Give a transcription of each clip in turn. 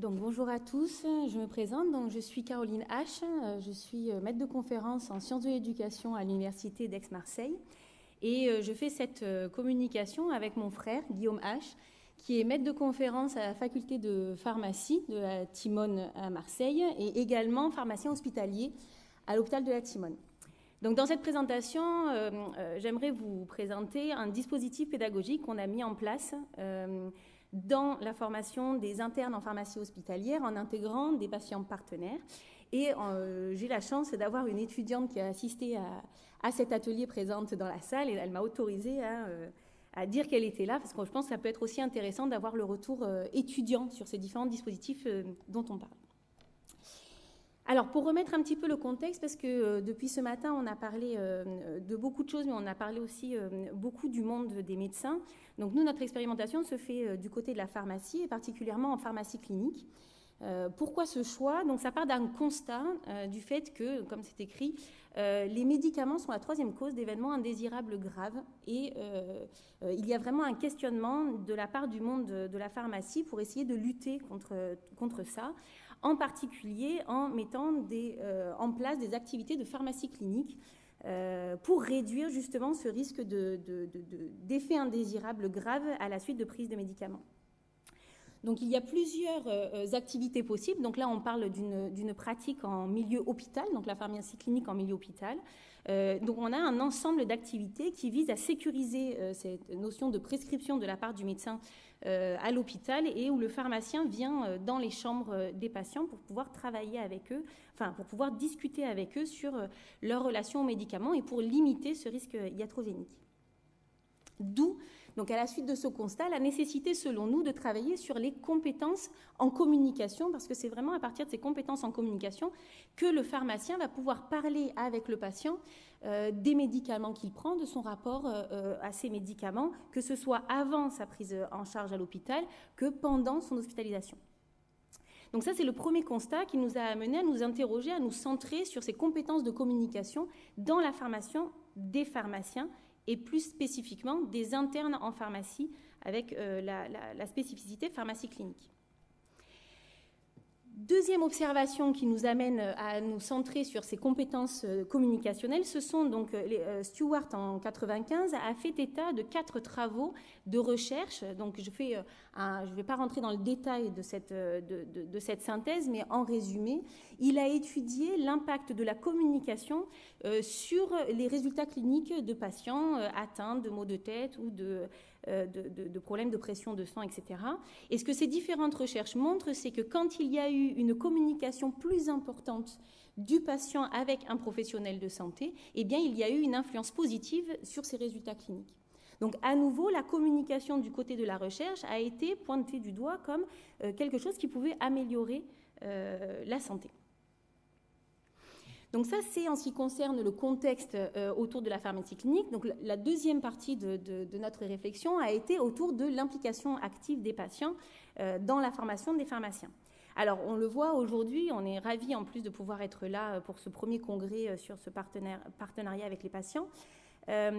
Donc, bonjour à tous, je me présente, donc, je suis Caroline H, je suis maître de conférence en sciences de l'éducation à l'université d'Aix-Marseille et je fais cette communication avec mon frère Guillaume H, qui est maître de conférence à la faculté de pharmacie de la Timone à Marseille et également pharmacien hospitalier à l'hôpital de la Timone. Donc, dans cette présentation, j'aimerais vous présenter un dispositif pédagogique qu'on a mis en place dans la formation des internes en pharmacie hospitalière en intégrant des patients partenaires. Et j'ai la chance d'avoir une étudiante qui a assisté à cet atelier présente dans la salle et elle m'a autorisée à dire qu'elle était là parce que je pense que ça peut être aussi intéressant d'avoir le retour étudiant sur ces différents dispositifs dont on parle. Alors, pour remettre un petit peu le contexte, parce que depuis ce matin, on a parlé de beaucoup de choses, mais on a parlé aussi beaucoup du monde des médecins. Donc, nous, notre expérimentation se fait du côté de la pharmacie, et particulièrement en pharmacie clinique. Pourquoi ce choix? Donc, ça part d'un constat du fait que, comme c'est écrit, les médicaments sont la troisième cause d'événements indésirables graves. Et il y a vraiment un questionnement de la part du monde de la pharmacie pour essayer de lutter contre ça, en particulier en mettant en place des activités de pharmacie clinique pour réduire justement ce risque d'effets indésirables graves à la suite de prise de médicaments. Donc, il y a plusieurs activités possibles. Donc là, on parle d'une pratique en milieu hôpital, donc la pharmacie clinique en milieu hôpital. Donc, on a un ensemble d'activités qui visent à sécuriser cette notion de prescription de la part du médecin à l'hôpital et où le pharmacien vient dans les chambres des patients pour pouvoir travailler avec eux, enfin, pour pouvoir discuter avec eux sur leur relation aux médicaments et pour limiter ce risque iatrogénique. D'où, donc à la suite de ce constat, la nécessité, selon nous, de travailler sur les compétences en communication, parce que c'est vraiment à partir de ces compétences en communication que le pharmacien va pouvoir parler avec le patient des médicaments qu'il prend, de son rapport à ces médicaments, que ce soit avant sa prise en charge à l'hôpital que pendant son hospitalisation. Donc ça, c'est le premier constat qui nous a amené à nous interroger, à nous centrer sur ces compétences de communication dans la formation des pharmaciens et plus spécifiquement des internes en pharmacie avec la spécificité pharmacie clinique. Deuxième observation qui nous amène à nous centrer sur ces compétences communicationnelles, ce sont donc Stewart en 1995 a fait état de 4 travaux de recherche. Donc je ne vais pas rentrer dans le détail de cette synthèse, mais en résumé, il a étudié l'impact de la communication sur les résultats cliniques de patients atteints de maux de tête ou de problèmes de pression de sang, etc. Et ce que ces différentes recherches montrent, c'est que quand il y a eu une communication plus importante du patient avec un professionnel de santé, eh bien, il y a eu une influence positive sur ces résultats cliniques. Donc, à nouveau, la communication du côté de la recherche a été pointée du doigt comme quelque chose qui pouvait améliorer la santé. Donc ça, c'est en ce qui concerne le contexte autour de la pharmacie clinique. Donc la deuxième partie de notre réflexion a été autour de l'implication active des patients dans la formation des pharmaciens. Alors, on le voit aujourd'hui, on est ravis en plus de pouvoir être là pour ce premier congrès sur ce partenariat avec les patients, que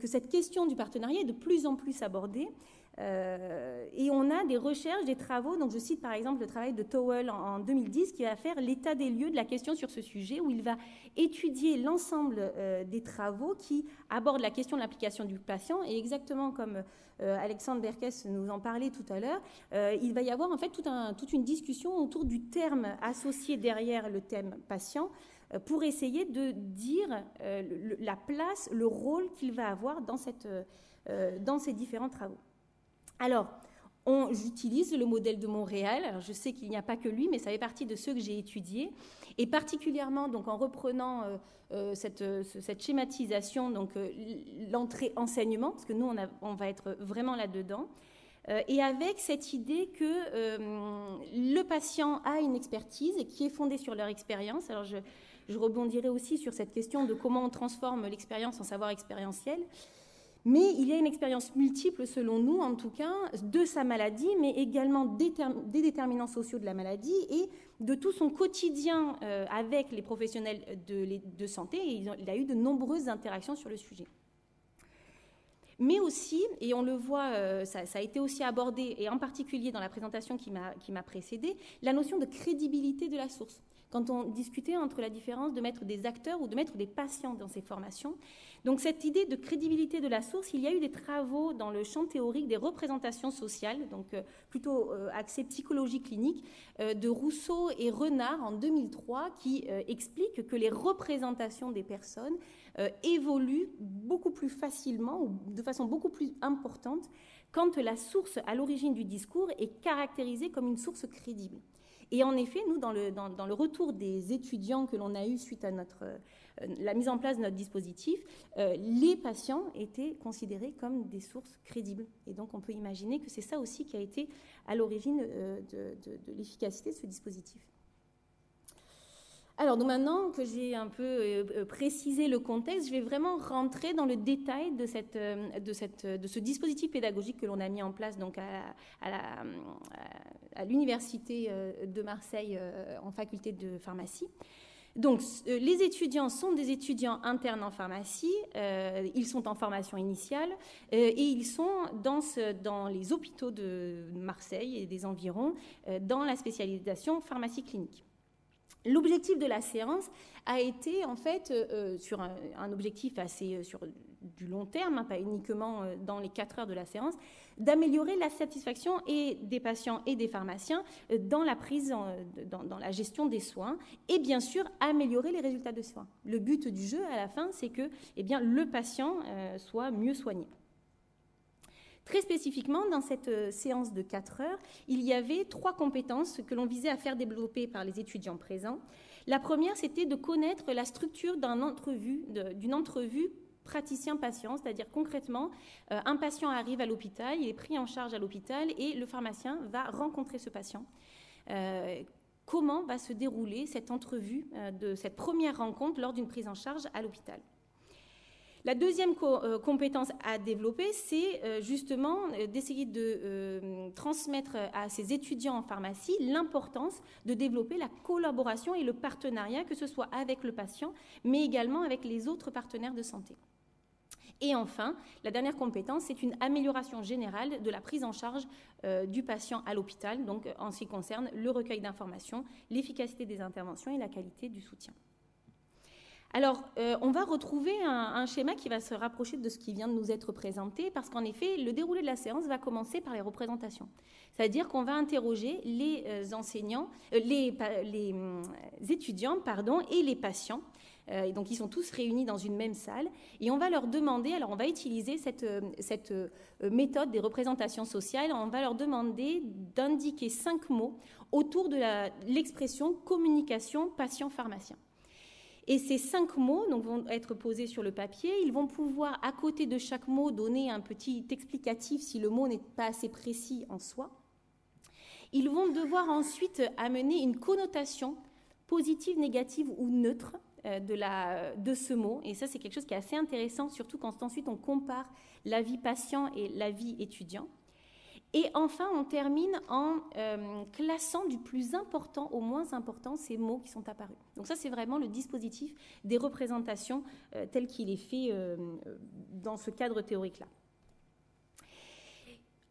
cette question du partenariat est de plus en plus abordée. Et on a des recherches, des travaux, donc je cite par exemple le travail de Towell en 2010 qui va faire l'état des lieux de la question sur ce sujet où il va étudier l'ensemble des travaux qui abordent la question de l'implication du patient et exactement comme Alexandre Berkes nous en parlait tout à l'heure, il va y avoir en fait toute une discussion autour du terme associé derrière le thème patient pour essayer de dire la place, le rôle qu'il va avoir dans ces différents travaux. Alors, j'utilise le modèle de Montréal. Alors, je sais qu'il n'y a pas que lui, mais ça fait partie de ceux que j'ai étudiés. Et particulièrement, donc, en reprenant cette schématisation, donc l'entrée enseignement, parce que nous, on va être vraiment là-dedans, et avec cette idée que le patient a une expertise qui est fondée sur leur expérience. Alors, je rebondirai aussi sur cette question de comment on transforme l'expérience en savoir expérientiel. Mais il y a une expérience multiple, selon nous, en tout cas, de sa maladie, mais également des déterminants sociaux de la maladie et de tout son quotidien avec les professionnels de santé. Et il a eu de nombreuses interactions sur le sujet. Mais aussi, et on le voit, ça a été aussi abordé, et en particulier dans la présentation qui m'a précédée, la notion de crédibilité de la source. Quand on discutait entre la différence de mettre des acteurs ou de mettre des patients dans ces formations. Donc cette idée de crédibilité de la source, il y a eu des travaux dans le champ théorique des représentations sociales, donc plutôt axé psychologie clinique, de Rousseau et Renard en 2003, qui expliquent que les représentations des personnes évoluent beaucoup plus facilement ou de façon beaucoup plus importante quand la source à l'origine du discours est caractérisée comme une source crédible. Et en effet, nous, dans le retour des étudiants que l'on a eu suite à la mise en place de notre dispositif, les patients étaient considérés comme des sources crédibles. Et donc, on peut imaginer que c'est ça aussi qui a été à l'origine de l'efficacité de ce dispositif. Alors, donc maintenant que j'ai un peu précisé le contexte, je vais vraiment rentrer dans le détail de ce dispositif pédagogique que l'on a mis en place donc à l'Université de Marseille en faculté de pharmacie. Donc, les étudiants sont des étudiants internes en pharmacie, ils sont en formation initiale et ils sont dans les hôpitaux de Marseille et des environs dans la spécialisation pharmacie clinique. L'objectif de la séance a été, en fait, sur un objectif assez sur du long terme, pas uniquement dans les 4 heures de la séance, d'améliorer la satisfaction des patients et des pharmaciens dans la prise, dans la gestion des soins et bien sûr améliorer les résultats de soins. Le but du jeu à la fin, c'est que le patient soit mieux soigné. Très spécifiquement, dans cette séance de 4 heures, il y avait 3 compétences que l'on visait à faire développer par les étudiants présents. La première, c'était de connaître la structure d'une entrevue praticien-patient, c'est-à-dire concrètement, un patient arrive à l'hôpital, il est pris en charge à l'hôpital et le pharmacien va rencontrer ce patient. Comment va se dérouler cette entrevue, cette première rencontre lors d'une prise en charge à l'hôpital ? La deuxième compétence à développer, c'est justement d'essayer de transmettre à ces étudiants en pharmacie l'importance de développer la collaboration et le partenariat, que ce soit avec le patient, mais également avec les autres partenaires de santé. Et enfin, la dernière compétence, c'est une amélioration générale de la prise en charge du patient à l'hôpital, donc en ce qui concerne le recueil d'informations, l'efficacité des interventions et la qualité du soutien. Alors, on va retrouver un schéma qui va se rapprocher de ce qui vient de nous être présenté, parce qu'en effet, le déroulé de la séance va commencer par les représentations. C'est-à-dire qu'on va interroger les étudiants et les patients. Donc, ils sont tous réunis dans une même salle. Et on va leur demander, alors on va utiliser cette méthode des représentations sociales, on va leur demander d'indiquer 5 mots autour de l'expression communication patient-pharmacien. Et ces 5 mots donc, vont être posés sur le papier. Ils vont pouvoir, à côté de chaque mot, donner un petit explicatif si le mot n'est pas assez précis en soi. Ils vont devoir ensuite amener une connotation positive, négative ou neutre de ce mot. Et ça, c'est quelque chose qui est assez intéressant, surtout quand ensuite on compare la vie patient et la vie étudiant. Et enfin, on termine en classant du plus important au moins important ces mots qui sont apparus. Donc ça, c'est vraiment le dispositif des représentations tel qu'il est fait dans ce cadre théorique-là.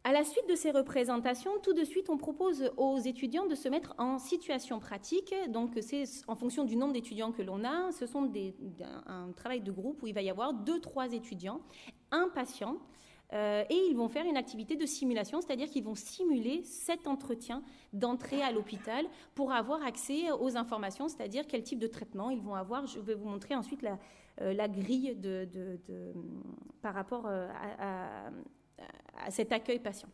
À la suite de ces représentations, tout de suite, on propose aux étudiants de se mettre en situation pratique. Donc, c'est en fonction du nombre d'étudiants que l'on a. Ce sont un travail de groupe où il va y avoir 2-3 étudiants, un patient, et ils vont faire une activité de simulation, c'est-à-dire qu'ils vont simuler cet entretien d'entrée à l'hôpital pour avoir accès aux informations, c'est-à-dire quel type de traitement ils vont avoir. Je vais vous montrer ensuite la grille par rapport à cet accueil patient.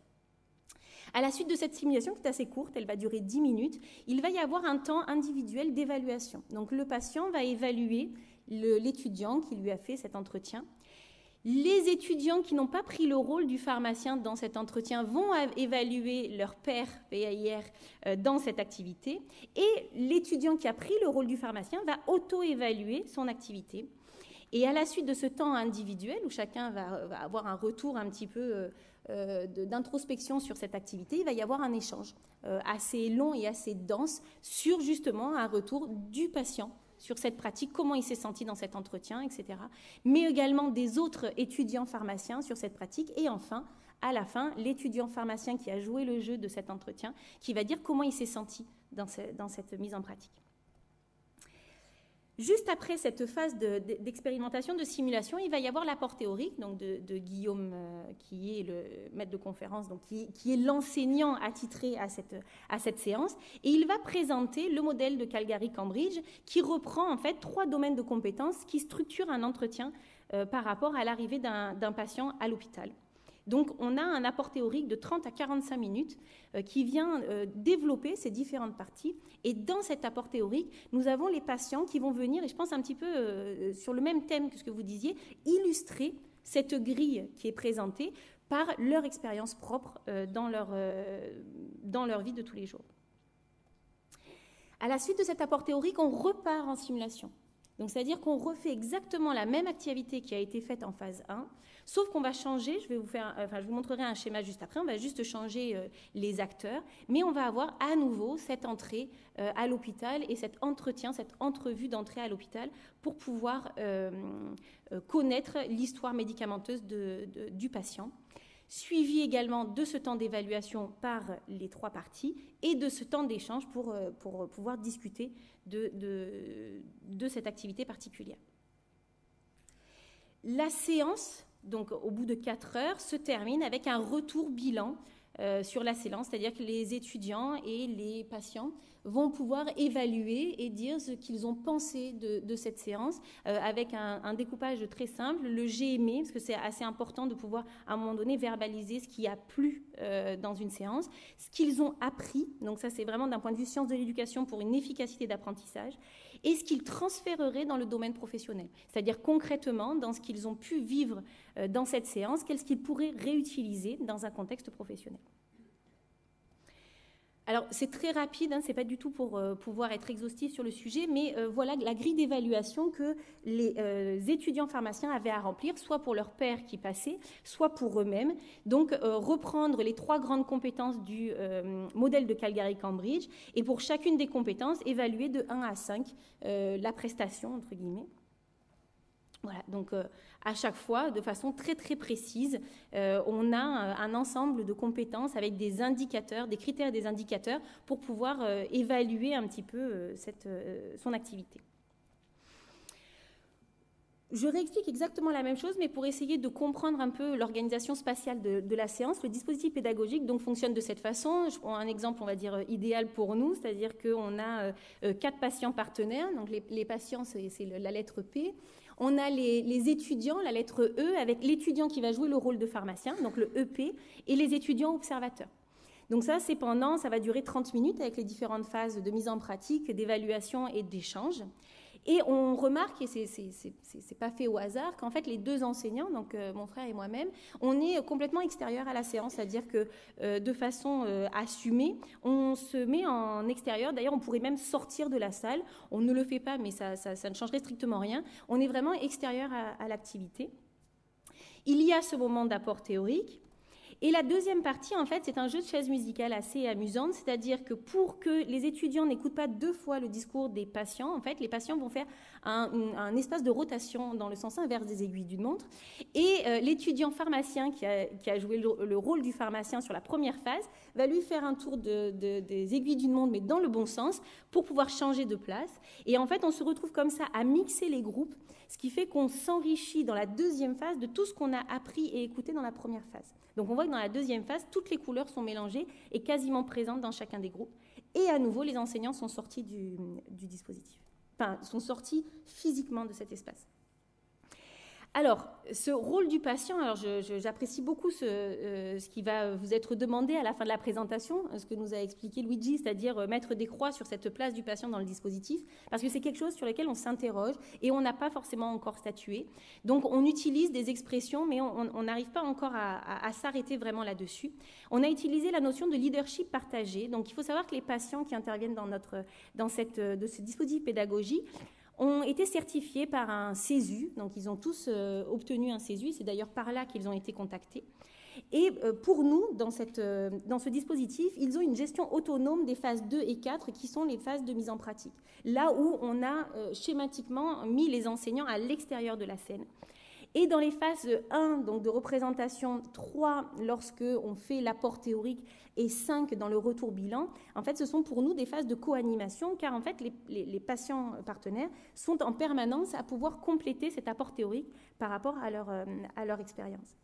À la suite de cette simulation, qui est assez courte, elle va durer 10 minutes, il va y avoir un temps individuel d'évaluation. Donc le patient va évaluer l'étudiant qui lui a fait cet entretien. Les étudiants qui n'ont pas pris le rôle du pharmacien dans cet entretien vont évaluer leur pair PAIR dans cette activité. Et l'étudiant qui a pris le rôle du pharmacien va auto-évaluer son activité. Et à la suite de ce temps individuel, où chacun va avoir un retour un petit peu d'introspection sur cette activité, il va y avoir un échange assez long et assez dense sur justement un retour du patient sur cette pratique, comment il s'est senti dans cet entretien, etc. Mais également des autres étudiants pharmaciens sur cette pratique. Et enfin, à la fin, l'étudiant pharmacien qui a joué le jeu de cet entretien, qui va dire comment il s'est senti dans cette mise en pratique. Juste après cette phase d'expérimentation, de simulation, il va y avoir l'apport théorique donc de Guillaume, qui est le maître de conférence, donc qui est l'enseignant attitré à cette séance. Et il va présenter le modèle de Calgary-Cambridge qui reprend en fait 3 domaines de compétences qui structurent un entretien par rapport à l'arrivée d'un patient à l'hôpital. Donc, on a un apport théorique de 30 à 45 minutes qui vient développer ces différentes parties. Et dans cet apport théorique, nous avons les patients qui vont venir, et je pense un petit peu sur le même thème que ce que vous disiez, illustrer cette grille qui est présentée par leur expérience propre dans leur vie de tous les jours. À la suite de cet apport théorique, on repart en simulation. Donc, c'est-à-dire qu'on refait exactement la même activité qui a été faite en phase 1, sauf qu'on va changer, je vous montrerai un schéma juste après, on va juste changer les acteurs, mais on va avoir à nouveau cette entrée à l'hôpital et cet entretien, cette entrevue d'entrée à l'hôpital pour pouvoir connaître l'histoire médicamenteuse du patient. Suivi également de ce temps d'évaluation par les 3 parties et de ce temps d'échange pour pouvoir discuter de cette activité particulière. La séance, donc au bout de 4 heures, se termine avec un retour bilan sur la séance, c'est-à-dire que les étudiants et les patients vont pouvoir évaluer et dire ce qu'ils ont pensé de cette séance avec un découpage très simple, le j'ai aimé, parce que c'est assez important de pouvoir à un moment donné verbaliser ce qui a plu dans une séance, ce qu'ils ont appris, donc ça c'est vraiment d'un point de vue sciences de l'éducation pour une efficacité d'apprentissage, et ce qu'ils transféreraient dans le domaine professionnel, c'est-à-dire concrètement dans ce qu'ils ont pu vivre dans cette séance, qu'est-ce qu'ils pourraient réutiliser dans un contexte professionnel. Alors, c'est très rapide, ce n'est pas du tout pour pouvoir être exhaustif sur le sujet, mais voilà la grille d'évaluation que les étudiants pharmaciens avaient à remplir, soit pour leurs pairs qui passaient, soit pour eux-mêmes. Donc, reprendre les 3 grandes compétences du modèle de Calgary-Cambridge, et pour chacune des compétences, évaluer de 1 à 5 la prestation, entre guillemets. Voilà, donc à chaque fois, de façon très très précise, on a un ensemble de compétences avec des indicateurs, des critères et des indicateurs pour pouvoir évaluer un petit peu son activité. Je réexplique exactement la même chose, mais pour essayer de comprendre un peu l'organisation spatiale de la séance. Le dispositif pédagogique donc, fonctionne de cette façon. Je prends un exemple, on va dire, idéal pour nous, c'est-à-dire qu'on a 4 patients partenaires. Donc les patients, c'est la lettre P. On a les étudiants, la lettre E, avec l'étudiant qui va jouer le rôle de pharmacien, donc le EP, et les étudiants observateurs. Donc ça va durer 30 minutes avec les différentes phases de mise en pratique, d'évaluation et d'échange. Et on remarque, et c'est pas fait au hasard, qu'en fait les 2 enseignants, donc mon frère et moi-même, on est complètement extérieurs à la séance, c'est-à-dire que de façon assumée, on se met en extérieur. D'ailleurs, on pourrait même sortir de la salle. On ne le fait pas, mais ça ne changerait strictement rien. On est vraiment extérieur à l'activité. Il y a ce moment d'apport théorique. Et la deuxième partie, en fait, c'est un jeu de chaises musicales assez amusant, c'est-à-dire que pour que les étudiants n'écoutent pas 2 fois le discours des patients, en fait, les patients vont faire un espace de rotation dans le sens inverse des aiguilles d'une montre, et l'étudiant pharmacien qui a joué le rôle du pharmacien sur la première phase va lui faire un tour des aiguilles d'une montre, mais dans le bon sens, pour pouvoir changer de place. Et en fait, on se retrouve comme ça à mixer les groupes, ce qui fait qu'on s'enrichit dans la deuxième phase de tout ce qu'on a appris et écouté dans la première phase. Donc on voit que dans la deuxième phase, toutes les couleurs sont mélangées et quasiment présentes dans chacun des groupes. Et à nouveau, les enseignants sont sortis du dispositif, enfin, sont sortis physiquement de cet espace. Alors, ce rôle du patient, alors j'apprécie beaucoup ce qui va vous être demandé à la fin de la présentation, ce que nous a expliqué Luigi, c'est-à-dire mettre des croix sur cette place du patient dans le dispositif, parce que c'est quelque chose sur lequel on s'interroge et on n'a pas forcément encore statué. Donc, on utilise des expressions, mais on n'arrive pas encore à s'arrêter vraiment là-dessus. On a utilisé la notion de leadership partagé. Donc, il faut savoir que les patients qui interviennent dans ce dispositif pédagogique ont été certifiés par un CESU, donc ils ont tous obtenu un CESU, c'est d'ailleurs par là qu'ils ont été contactés. Et pour nous, dans ce dispositif, ils ont une gestion autonome des phases 2 et 4 qui sont les phases de mise en pratique. Là où on a schématiquement mis les enseignants à l'extérieur de la scène. Et dans les phases 1, donc de représentation, 3 lorsque on fait l'apport théorique et 5 dans le retour bilan, en fait ce sont pour nous des phases de co-animation car en fait les patients partenaires sont en permanence à pouvoir compléter cet apport théorique par rapport à leur expérience.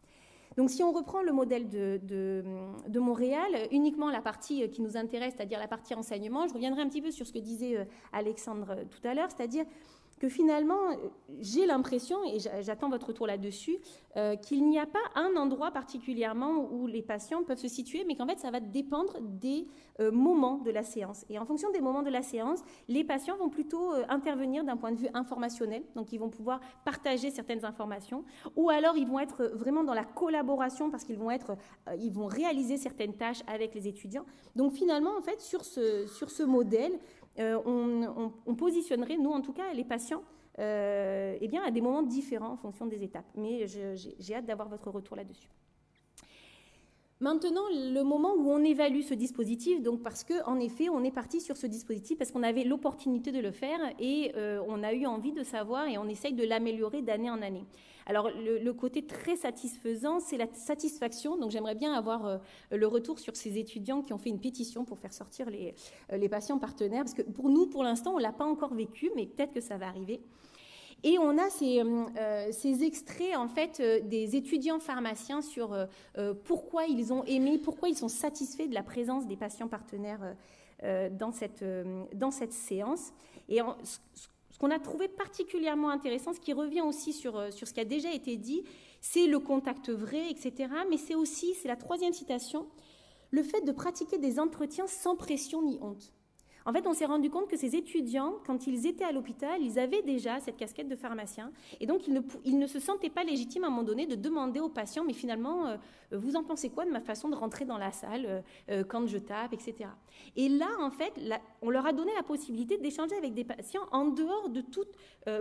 Donc si on reprend le modèle de Montréal, uniquement la partie qui nous intéresse, c'est-à-dire la partie enseignement, je reviendrai un petit peu sur ce que disait Alexandre tout à l'heure, c'est-à-dire que finalement, j'ai l'impression, et j'attends votre retour là-dessus, qu'il n'y a pas un endroit particulièrement où les patients peuvent se situer, mais qu'en fait, ça va dépendre des moments de la séance. Et en fonction des moments de la séance, les patients vont plutôt intervenir d'un point de vue informationnel, donc ils vont pouvoir partager certaines informations, ou alors ils vont être vraiment dans la collaboration parce qu'ils vont réaliser certaines tâches avec les étudiants. Donc finalement, en fait, sur ce modèle, on positionnerait, nous en tout cas, les patients eh bien, à des moments différents en fonction des étapes. Mais j'ai hâte d'avoir votre retour là-dessus. Maintenant, le moment où on évalue ce dispositif, donc parce qu'en effet, on est parti sur ce dispositif parce qu'on avait l'opportunité de le faire et on a eu envie de savoir et on essaye de l'améliorer d'année en année. Alors, le côté très satisfaisant, c'est la satisfaction. Donc, j'aimerais bien avoir le retour sur ces étudiants qui ont fait une pétition pour faire sortir les patients partenaires. Parce que pour nous, pour l'instant, on ne l'a pas encore vécu, mais peut-être que ça va arriver. Et on a ces extraits, en fait, des étudiants pharmaciens sur pourquoi ils ont aimé, pourquoi ils sont satisfaits de la présence des patients partenaires dans cette séance. Et ce qu'on a trouvé particulièrement intéressant, ce qui revient aussi sur ce qui a déjà été dit, c'est le contact vrai, etc. Mais c'est aussi, c'est la troisième citation, le fait de pratiquer des entretiens sans pression ni honte. En fait, on s'est rendu compte que ces étudiants, quand ils étaient à l'hôpital, ils avaient déjà cette casquette de pharmacien. Et donc, ils ne se sentaient pas légitimes à un moment donné de demander aux patients, mais finalement, vous en pensez quoi de ma façon de rentrer dans la salle quand je tape, etc. Et là, en fait, on leur a donné la possibilité d'échanger avec des patients en dehors de toute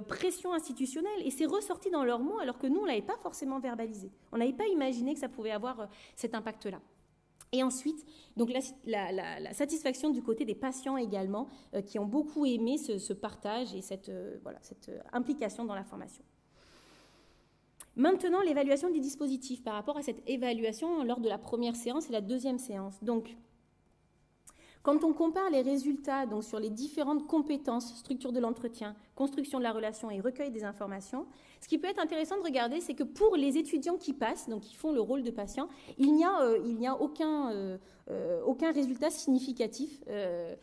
pression institutionnelle. Et c'est ressorti dans leurs mots, alors que nous, on ne l'avait pas forcément verbalisé. On n'avait pas imaginé que ça pouvait avoir cet impact-là. Et ensuite, donc la satisfaction du côté des patients également, qui ont beaucoup aimé ce partage et cette implication dans la formation. Maintenant, l'évaluation du dispositif par rapport à cette évaluation lors de la première séance et la deuxième séance. Donc, quand on compare les résultats donc, sur les différentes compétences, structure de l'entretien, construction de la relation et recueil des informations, ce qui peut être intéressant de regarder, c'est que pour les étudiants qui passent, donc qui font le rôle de patient, il n'y a aucun résultat significatif. Eux,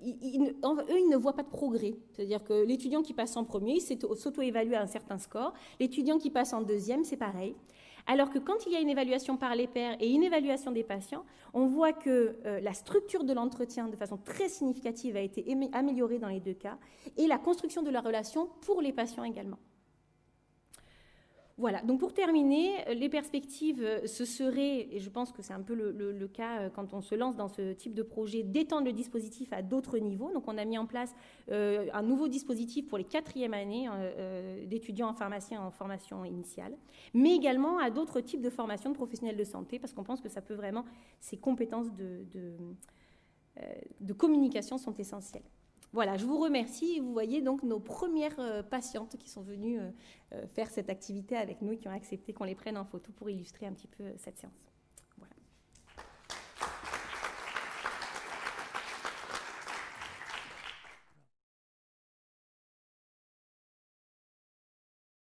ils ne voient pas de progrès. C'est-à-dire que l'étudiant qui passe en premier, s'auto-évalue à un certain score. L'étudiant qui passe en deuxième, c'est pareil. Alors que quand il y a une évaluation par les pairs et une évaluation des patients, on voit que la structure de l'entretien de façon très significative a été améliorée dans les deux cas et la construction de la relation pour les patients également. Voilà, donc pour terminer, les perspectives, ce serait, et je pense que c'est un peu le cas quand on se lance dans ce type de projet, d'étendre le dispositif à d'autres niveaux. Donc on a mis en place un nouveau dispositif pour les 4e années d'étudiants en pharmacien en formation initiale, mais également à d'autres types de formations de professionnels de santé, parce qu'on pense que ça peut vraiment, ces compétences de communication sont essentielles. Voilà, je vous remercie. Vous voyez donc nos premières patientes qui sont venues faire cette activité avec nous et qui ont accepté qu'on les prenne en photo pour illustrer un petit peu cette séance.